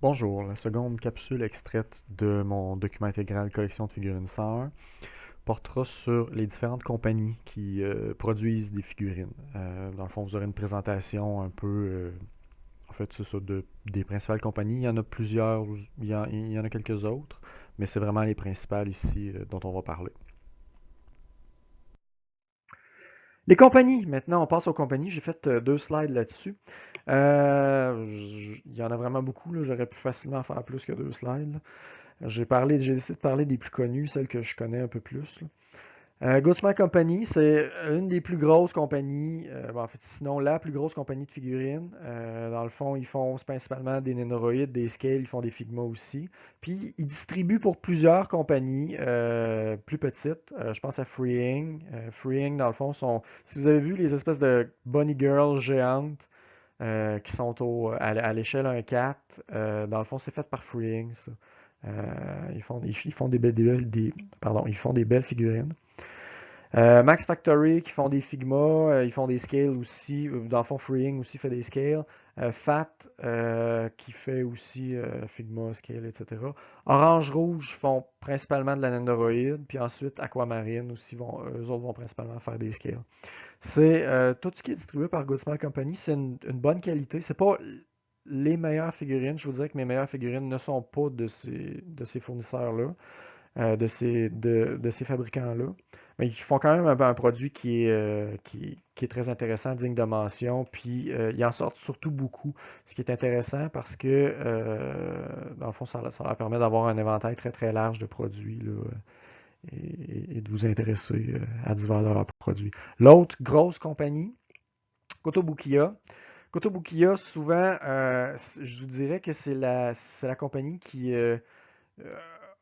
Bonjour, la seconde capsule extraite de mon document intégral collection de figurines 101 portera sur les différentes compagnies qui produisent des figurines. Dans le fond, vous aurez une présentation un peu, en fait, c'est ça, des principales compagnies. Il y en a plusieurs, il y en a quelques autres, mais c'est vraiment les principales ici dont on va parler. Les compagnies, maintenant on passe aux compagnies. J'ai fait deux slides là-dessus. Il y en a vraiment beaucoup, là. J'aurais pu facilement faire plus que deux slides, là. J'ai décidé de parler des plus connues, celles que je connais un peu plus, là. Goodsman Company, c'est une des plus grosses compagnies, en fait, sinon la plus grosse compagnie de figurines. Dans le fond, ils font principalement des Nendoroid, des Scale, ils font des Figma aussi. Puis, ils distribuent pour plusieurs compagnies plus petites. Je pense à Freeing. Freeing, dans le fond, si vous avez vu les espèces de Bunny Girl géantes qui sont à l'échelle 1/4, dans le fond, c'est fait par Freeing, ça. Ils font pardon, ils font des belles figurines. Max Factory qui font des Figma, ils font des scales aussi. Dans le fond, Freeing aussi fait des scales. Fat qui fait aussi Figma, scale, etc. Orange Rouge font principalement de la Nendoroid. Puis ensuite, Aquamarine aussi, eux autres vont principalement faire des scales. C'est tout ce qui est distribué par Goodsman Company, c'est une bonne qualité. C'est pas les meilleures figurines. Je vous dirais que mes meilleures figurines ne sont pas de ces fournisseurs-là, de ces fabricants-là. Mais ils font quand même un produit qui est très intéressant, digne de mention, puis ils en sortent surtout beaucoup, ce qui est intéressant parce que, dans le fond, ça leur permet d'avoir un éventail très très large de produits là, et de vous intéresser à divers de leurs produits. L'autre grosse compagnie, Kotobukiya. Kotobukiya, souvent, je vous dirais que c'est la compagnie qui euh,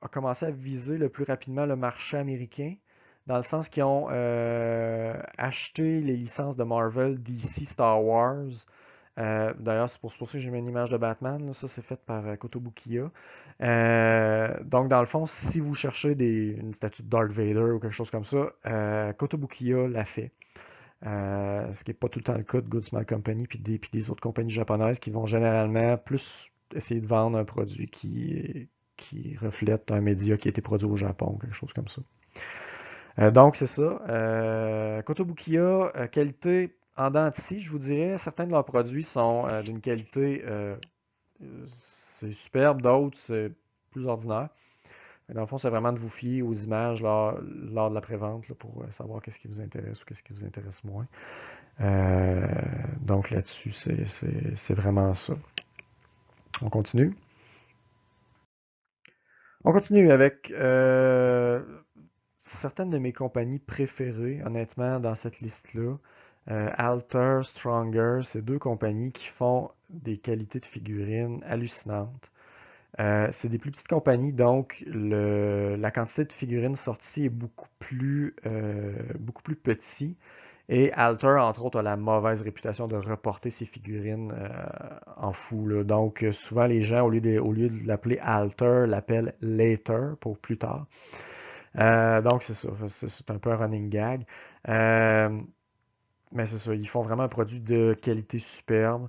a commencé à viser le plus rapidement le marché américain, dans le sens qu'ils ont acheté les licences de Marvel, DC, Star Wars. D'ailleurs, c'est pour ça que j'ai mis une image de Batman, là. Ça, c'est fait par Kotobukiya. Donc, dans le fond, si vous cherchez une statue de Darth Vader ou quelque chose comme ça, Kotobukiya l'a fait. Ce qui n'est pas tout le temps le cas de Goodsman Company puis des autres compagnies japonaises qui vont généralement plus essayer de vendre un produit qui reflète un média qui a été produit au Japon, quelque chose comme ça. Donc, c'est ça. Kotobukiya, qualité en dents de scie, je vous dirais, certains de leurs produits sont d'une qualité c'est superbe, d'autres c'est plus ordinaire. Mais dans le fond, c'est vraiment de vous fier aux images lors de la prévente là, pour savoir qu'est-ce qui vous intéresse ou qu'est-ce qui vous intéresse moins. Euh, donc là-dessus, c'est vraiment ça. On continue. On continue avec certaines de mes compagnies préférées, honnêtement, dans cette liste-là. Alter, Stronger, c'est deux compagnies qui font des qualités de figurines hallucinantes. C'est des plus petites compagnies, donc la quantité de figurines sorties est beaucoup plus petite. Et Alter, entre autres, a la mauvaise réputation de reporter ses figurines en fou, là. Donc, souvent, les gens, au lieu de l'appeler Alter, l'appellent Later pour plus tard. Donc, c'est ça. C'est un peu un running gag. Euh, mais c'est ça. Ils font vraiment un produit de qualité superbe.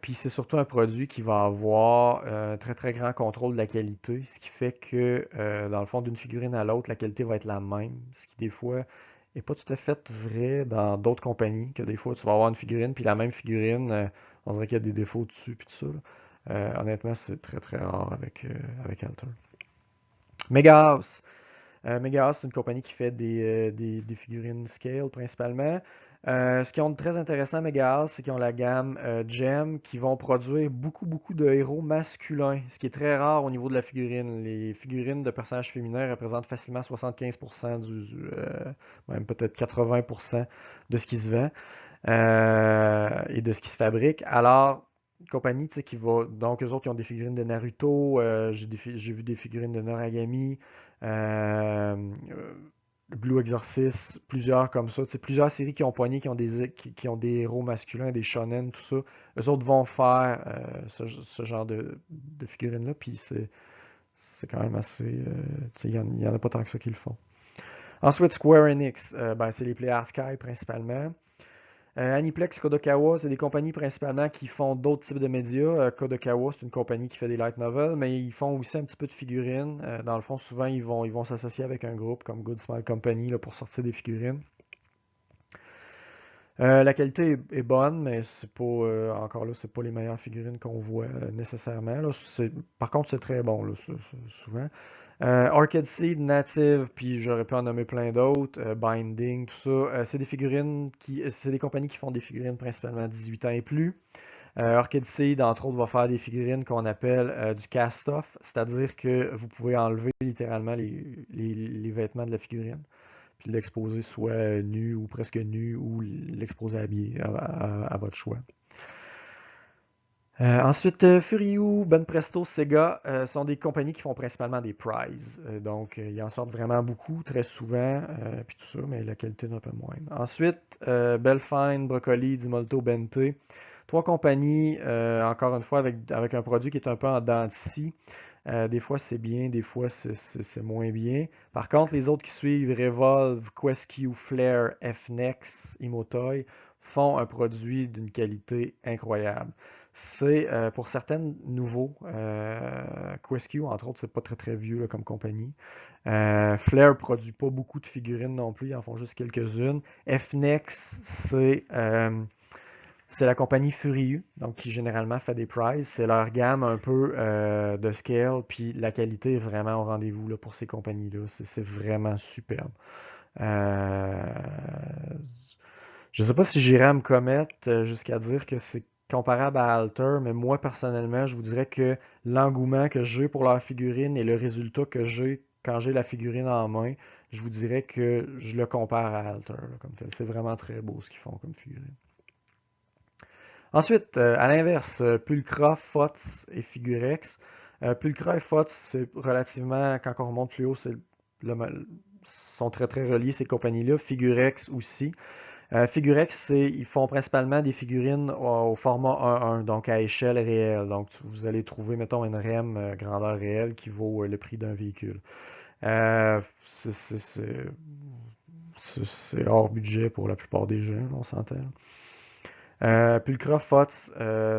Puis c'est surtout un produit qui va avoir un très très grand contrôle de la qualité, ce qui fait que dans le fond d'une figurine à l'autre, la qualité va être la même, ce qui des fois n'est pas tout à fait vrai dans d'autres compagnies, que des fois tu vas avoir une figurine, puis la même figurine, on dirait qu'il y a des défauts dessus, puis tout ça, là. Honnêtement, c'est très très rare avec Alter. Megahouse. Megahouse, c'est une compagnie qui fait des figurines scale principalement. Ce qu'ils ont de très intéressant, Megahouse, c'est qu'ils ont la gamme Gem qui vont produire beaucoup, beaucoup de héros masculins, ce qui est très rare au niveau de la figurine. Les figurines de personnages féminins représentent facilement 75% même peut-être 80% de ce qui se vend et de ce qui se fabrique. Alors, une compagnie, tu sais, qui va. Donc, eux autres, qui ont des figurines de Naruto, j'ai vu des figurines de Noragami, euh, Blue Exorcist, plusieurs comme ça. Tu sais, plusieurs séries qui ont poigné, qui ont des héros masculins, des shonen, tout ça. Eux autres vont faire ce genre de figurines-là, puis c'est quand même assez. Tu sais, il y en a pas tant que ça qui le font. Ensuite, Square Enix, ben, c'est les Play Sky principalement. Aniplex, Kodokawa, c'est des compagnies principalement qui font d'autres types de médias. Kodokawa, c'est une compagnie qui fait des light novels, mais ils font aussi un petit peu de figurines. Dans le fond, souvent, ils vont s'associer avec un groupe comme Good Smile Company là, pour sortir des figurines. La qualité est bonne, mais c'est pas encore là, c'est pas les meilleures figurines qu'on voit nécessairement. Là. Par contre, c'est très bon là, souvent. Arcade Seed, Native, puis j'aurais pu en nommer plein d'autres, Binding, tout ça. C'est des figurines c'est des compagnies qui font des figurines principalement 18 ans et plus. Arcade Seed, entre autres, va faire des figurines qu'on appelle du cast-off, c'est-à-dire que vous pouvez enlever littéralement les vêtements de la figurine puis l'exposer soit nu ou presque nu ou l'exposer habillé à votre choix. Ensuite, Furyu, Ben Presto, Sega sont des compagnies qui font principalement des prizes. Donc, ils en sortent vraiment beaucoup, très souvent, puis tout ça, mais la qualité est un peu moindre. Ensuite, Belfine, Broccoli, Dimolto, Bente. Trois compagnies, encore une fois, avec un produit qui est un peu en dents de scie. Des fois, c'est bien, des fois, c'est moins bien. Par contre, les autres qui suivent, Revolve, Quesq, Flare, Fnex, Imotoy, font un produit d'une qualité incroyable. C'est pour certaines nouveaux. Quesq, entre autres, c'est pas très très vieux là, comme compagnie. Flare produit pas beaucoup de figurines non plus, ils en font juste quelques-unes. Fnex, c'est la compagnie Furieux, donc qui généralement fait des prizes. C'est leur gamme un peu de scale, puis la qualité est vraiment au rendez-vous là, pour ces compagnies-là. C'est vraiment superbe. Euh, je ne sais pas si j'irai à me commettre jusqu'à dire que c'est comparable à Alter, mais moi personnellement, je vous dirais que l'engouement que j'ai pour leur figurine et le résultat que j'ai quand j'ai la figurine en main, je vous dirais que je le compare à Alter là, comme tel. C'est vraiment très beau ce qu'ils font comme figurine. Ensuite, à l'inverse, Pulcra, FOTS et Figurex. Pulcra et FOTS, c'est relativement, quand on remonte plus haut, sont très très reliés ces compagnies-là. Figurex aussi. Figurex, ils font principalement des figurines au format 1-1, donc à échelle réelle. Donc vous allez trouver, mettons, une REM grandeur réelle qui vaut le prix d'un véhicule. C'est hors budget pour la plupart des gens, on s'entend. Pulcra, FOTS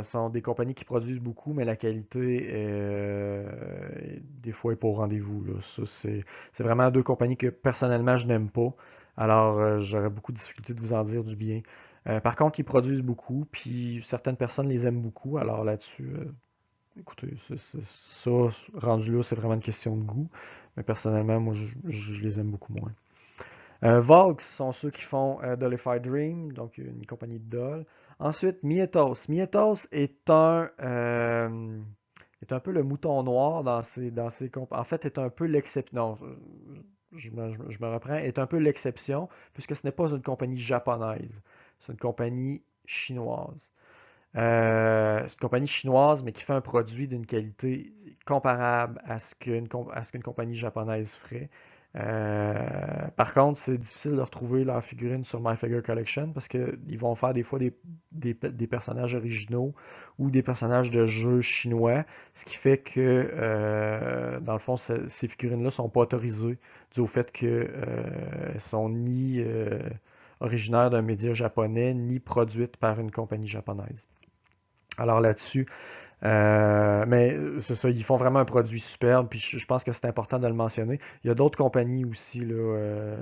sont des compagnies qui produisent beaucoup, mais la qualité des fois est pas au rendez-vous. Là. C'est vraiment deux compagnies que personnellement je n'aime pas. Alors j'aurais beaucoup de difficultés de vous en dire du bien. Par contre, ils produisent beaucoup, puis certaines personnes les aiment beaucoup. Alors là-dessus, écoutez, ça, rendu là, c'est vraiment une question de goût. Mais personnellement, moi, je les aime beaucoup moins. Vox sont ceux qui font Dolify Dream, donc une compagnie de dolls. Ensuite, Mietos. Mietos est un peu le mouton noir dans ces en fait, est un peu l'exception. Non, je me reprends. Est un peu l'exception, puisque ce n'est pas une compagnie japonaise. C'est une compagnie chinoise. C'est une compagnie chinoise, mais qui fait un produit d'une qualité comparable à ce qu'une compagnie japonaise ferait. Par contre, c'est difficile de retrouver leur figurine sur My Figure Collection parce qu'ils vont faire des fois des personnages originaux ou des personnages de jeux chinois, ce qui fait que, dans le fond, ces figurines-là sont pas autorisées dû au fait qu'elles sont ni originaires d'un média japonais, ni produites par une compagnie japonaise. Alors là-dessus, mais c'est ça, ils font vraiment un produit superbe, puis je pense que c'est important de le mentionner. Il y a d'autres compagnies aussi là,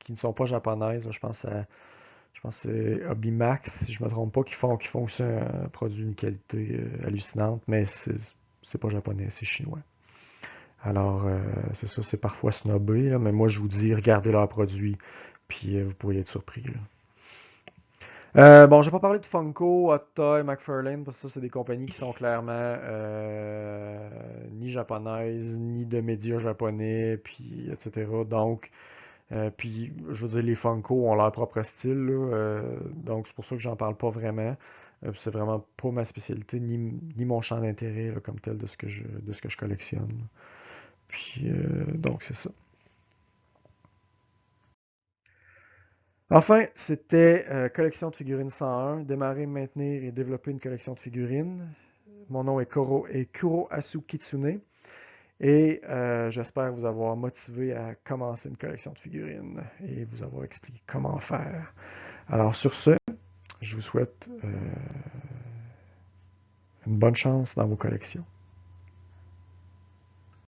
qui ne sont pas japonaises. Là, je pense que c'est Hobbymax, si je ne me trompe pas, qui font aussi un produit d'une qualité hallucinante, mais c'est pas japonais, c'est chinois. Alors, c'est ça, c'est parfois snobé, là, mais moi je vous dis, regardez leurs produits, puis vous pourriez être surpris. Là. Bon, je vais pas parler de Funko, Hot Toy, McFarlane, parce que ça, c'est des compagnies qui sont clairement ni japonaises, ni de médias japonais, puis etc. Donc, puis, je veux dire, les Funko ont leur propre style, là, donc c'est pour ça que j'en parle pas vraiment. C'est vraiment pas ma spécialité, ni mon champ d'intérêt là, comme tel de ce que je collectionne. Puis, donc, c'est ça. Enfin, c'était Collection de figurines 101, démarrer, maintenir et développer une collection de figurines. Mon nom est Kuroasu Kitsune et j'espère vous avoir motivé à commencer une collection de figurines et vous avoir expliqué comment faire. Alors sur ce, je vous souhaite une bonne chance dans vos collections.